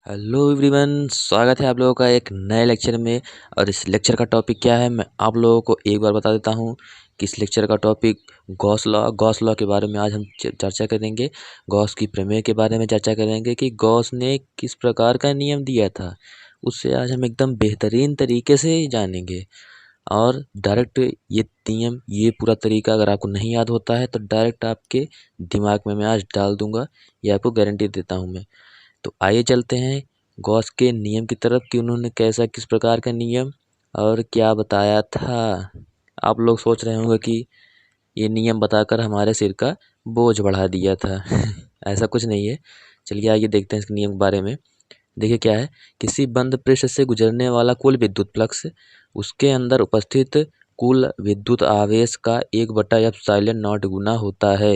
Hello everyone, स्वागत है आप लोगों का एक नए लेक्चर में। और इस लेक्चर का टॉपिक क्या है मैं आप लोगों को एक बार बता देता हूँ कि इस लेक्चर का टॉपिक गॉस लॉ के बारे में आज हम चर्चा करेंगे। गॉस की प्रमेय के बारे में चर्चा करेंगे कि गॉस ने किस प्रकार का नियम दिया था, उससे आज हम एकदम बेहतरीन तरीके से जानेंगे। और डायरेक्ट ये नियम, ये पूरा तरीका अगर आपको नहीं याद होता है तो डायरेक्ट आपके दिमाग में मैं आज डाल दूंगा, ये आपको गारंटी देता हूँ मैं। तो आइए चलते हैं गॉस के नियम की तरफ कि उन्होंने कैसा किस प्रकार का नियम और क्या बताया था। आप लोग सोच रहे होंगे कि ये नियम बताकर हमारे सिर का बोझ बढ़ा दिया था ऐसा कुछ नहीं है। चलिए आइए देखते हैं इस नियम के बारे में। देखिए क्या है, किसी बंद पृष्ठ से गुजरने वाला कुल विद्युत फ्लक्स उसके अंदर उपस्थित कुल विद्युत आवेश का 1/ε0 गुना होता है।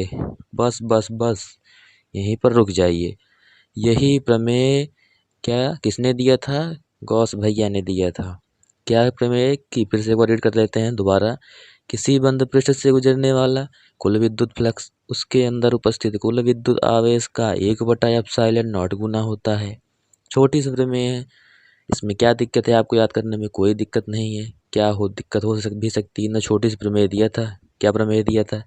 बस बस बस यहीं पर रुक जाइए। यही प्रमेय क्या किसने दिया था? गॉस भैया ने दिया था। क्या प्रमेय की फिर से एक बार रीड कर लेते हैं दोबारा। किसी बंद पृष्ठ से गुजरने वाला कुल विद्युत फ्लक्स उसके अंदर उपस्थित कुल विद्युत आवेश का 1/ε0 गुना होता है। छोटी सी प्रमेय है, इसमें क्या दिक्कत है? आपको याद करने में कोई दिक्कत नहीं है। क्या हो दिक्कत हो भी सकती है ना? छोटी सी प्रमेय दिया था। क्या प्रमेय दिया था?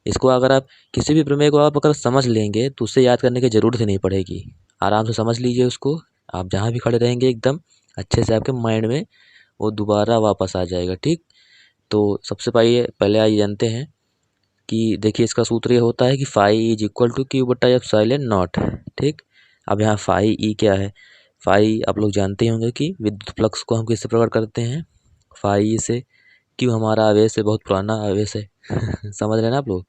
इसको अगर आप किसी भी प्रमेय को आप अगर समझ लेंगे तो उसे याद करने की ज़रूरत ही नहीं पड़ेगी। आराम से समझ लीजिए उसको, आप जहाँ भी खड़े रहेंगे एकदम अच्छे से आपके माइंड में वो दोबारा वापस आ जाएगा। ठीक, तो सबसे पहले आइए जानते हैं कि देखिए इसका सूत्र ये होता है कि phi is equal to Q/ε0। ठीक, अब यहाँ फाई ई क्या है? फाई आप लोग जानते ही होंगे कि विद्युत फ्लक्स को हम किससे प्रकट करते हैं? फाई ई से। क्यों? हमारा आवेश है, बहुत पुराना आवेश है समझ रहे हैं ना आप लोग?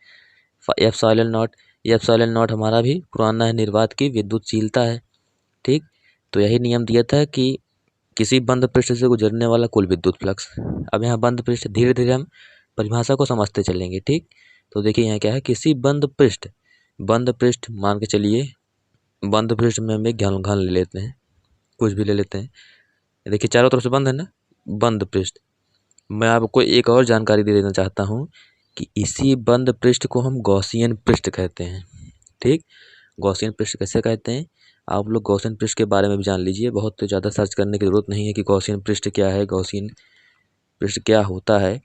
एप्सिलॉन नॉट हमारा भी पुराना है, निर्वात की विद्युतशीलता है। ठीक, तो यही नियम दिया था कि किसी बंद पृष्ठ से गुजरने वाला कुल विद्युत फ्लक्स। अब यहाँ बंद पृष्ठ, धीरे धीरे हम परिभाषा को समझते चलेंगे। ठीक, तो देखिए यहाँ क्या है, किसी बंद पृष्ठ मान के चलिए, बंद पृष्ठ में हम एक घन ले लेते हैं, कुछ भी ले लेते हैं। देखिए चारों तरफ से बंद है ना, बंद पृष्ठ। मैं आपको एक और जानकारी दे देना चाहता हूँ कि इसी बंद पृष्ठ को हम गॉसियन पृष्ठ कहते हैं। ठीक, गॉसियन पृष्ठ कैसे कहते हैं? आप लोग गॉसियन पृष्ठ के बारे में भी जान लीजिए। बहुत ज़्यादा सर्च करने की ज़रूरत नहीं है कि गॉसियन पृष्ठ क्या है, गॉसियन पृष्ठ क्या होता है।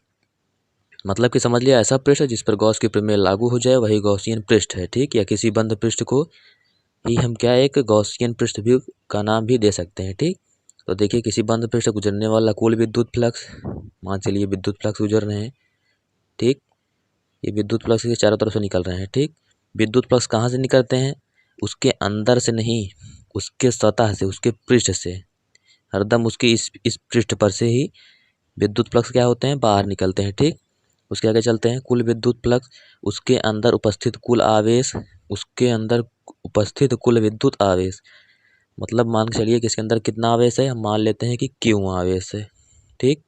मतलब कि समझ लिया, ऐसा पृष्ठ जिस पर गॉस की प्रमेय लागू हो जाए वही गॉसियन पृष्ठ है। ठीक, या किसी बंद पृष्ठ को ही हम क्या एक गॉसियन पृष्ठ भी का नाम भी दे सकते हैं। ठीक, तो देखिए किसी बंद पृष्ठ गुजरने वाला कुल विद्युत फ्लक्स, मान चलिए विद्युत फ्लक्स गुजर रहे हैं। ठीक, ये विद्युत फ्लक्स के चारों तरफ से निकल रहे हैं। ठीक, विद्युत फ्लक्स कहाँ से निकलते हैं? उसके अंदर से नहीं, उसके सतह से, उसके पृष्ठ से, हरदम उसके इस पृष्ठ पर से ही विद्युत फ्लक्स क्या होते हैं, बाहर निकलते हैं। ठीक, उसके आगे चलते हैं। कुल विद्युत फ्लक्स उसके अंदर उपस्थित कुल आवेश, उसके अंदर उपस्थित कुल विद्युत आवेश। मतलब मान के चलिए कि इसके अंदर कितना आवेश है, हम मान लेते हैं कि क्यू आवेश है। ठीक,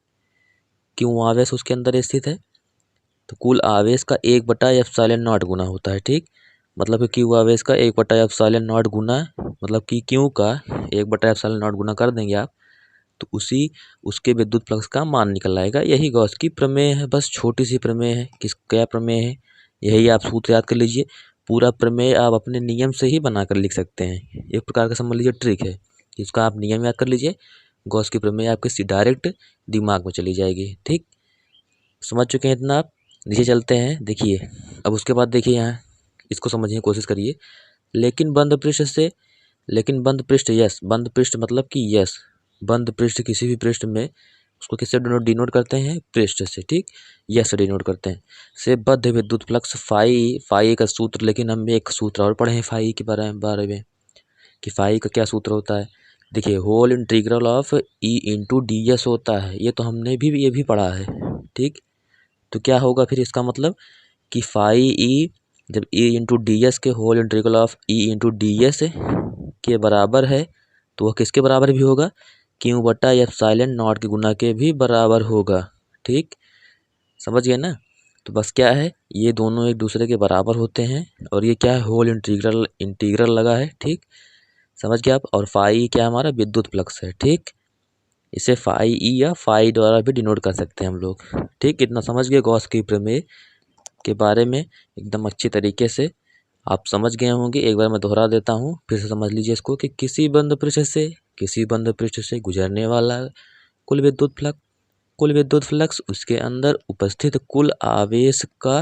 क्यू आवेश उसके अंदर स्थित है, तो कुल आवेश का 1/ε0 गुना होता है। ठीक, मतलब कि क्यू आवेश का 1/ε0 गुना, मतलब कि क्यू का 1/ε0 गुना कर देंगे आप तो उसके विद्युत फ्लक्स का मान निकल आएगा। यही गॉस की प्रमेय है, बस छोटी सी प्रमेय है। क्या प्रमेय है? यही आप सूत्र याद कर लीजिए। पूरा प्रमेय आप अपने नियम से ही बनाकर लिख सकते हैं। एक प्रकार का समझ लीजिए ट्रिक है, जिसका आप नियम याद कर लीजिए, गॉस की प्रमेय आपके डायरेक्ट दिमाग में चली जाएगी। ठीक, समझ चुके हैं इतना आप? नीचे चलते हैं। देखिए अब उसके बाद देखिए यहाँ इसको समझने की कोशिश करिए। लेकिन बंद पृष्ठ से, लेकिन बंद पृष्ठ, यस बंद पृष्ठ मतलब कि यस बंद पृष्ठ, किसी भी पृष्ठ में उसको किससे डिनोट करते हैं? पृष्ठ से। ठीक, यस से डिनोट करते हैं। से बद्ध विद्युत फ्लक्स फाई का सूत्र, लेकिन हम एक सूत्र और पढ़े हैं फाई के बारे में कि फाई का क्या सूत्र होता है। देखिए whole integral of E into D S होता है, ये तो हमने भी ये भी पढ़ा है। ठीक, तो क्या होगा फिर इसका मतलब कि फाई ई जब ई इंटू डी एस के whole integral of E into D S के बराबर है तो वह किसके बराबर भी होगा? Q/ε0 के गुना के भी बराबर होगा। ठीक, समझ गए ना? तो बस क्या है, ये दोनों एक दूसरे के बराबर होते हैं और ये क्या है, होल इंटीग्रल लगा है। ठीक, समझ गए आप? और फाई क्या हमारा विद्युत फ्लक्स है। ठीक, इसे फाई ई या फाई द्वारा भी डिनोट कर सकते हैं हम लोग। ठीक, इतना समझ गए गॉस की प्रमेय के बारे में एकदम अच्छी तरीके से। आप समझ गए होंगे, एक बार मैं दोहरा देता हूँ, फिर से समझ लीजिए इसको कि किसी बंद पृष्ठ से गुजरने वाला कुल विद्युत फ्लक्स उसके अंदर उपस्थित कुल आवेश का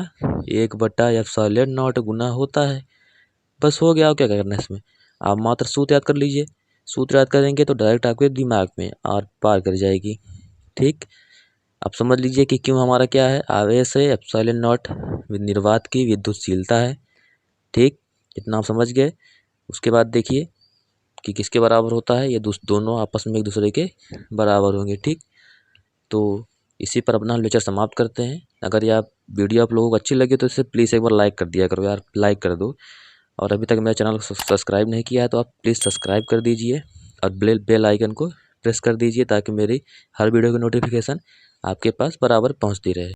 1/ε0 गुना होता है। बस हो गया। और क्या करना है इसमें, आप मात्र सूत्र याद कर लीजिए। सूत्र याद करेंगे तो डायरेक्ट आपके दिमाग में आर पार कर जाएगी। ठीक, अब समझ लीजिए कि क्यों हमारा क्या है, आवेश है, ε0 निर्वात की विद्युतशीलता है। ठीक, इतना आप समझ गए। उसके बाद देखिए कि किसके बराबर होता है, ये दोनों आपस में एक दूसरे के बराबर होंगे। ठीक, तो इसी पर अपना लेक्चर समाप्त करते हैं। अगर ये आप वीडियो आप लोगों को अच्छी लगी तो इसे प्लीज़ एक बार लाइक कर दिया करो यार, लाइक कर दो। और अभी तक मेरे चैनल को सब्सक्राइब नहीं किया है तो आप प्लीज़ सब्सक्राइब कर दीजिए और बेल आइकन को प्रेस कर दीजिए ताकि मेरी हर वीडियो की नोटिफिकेशन आपके पास बराबर पहुंचती रहे।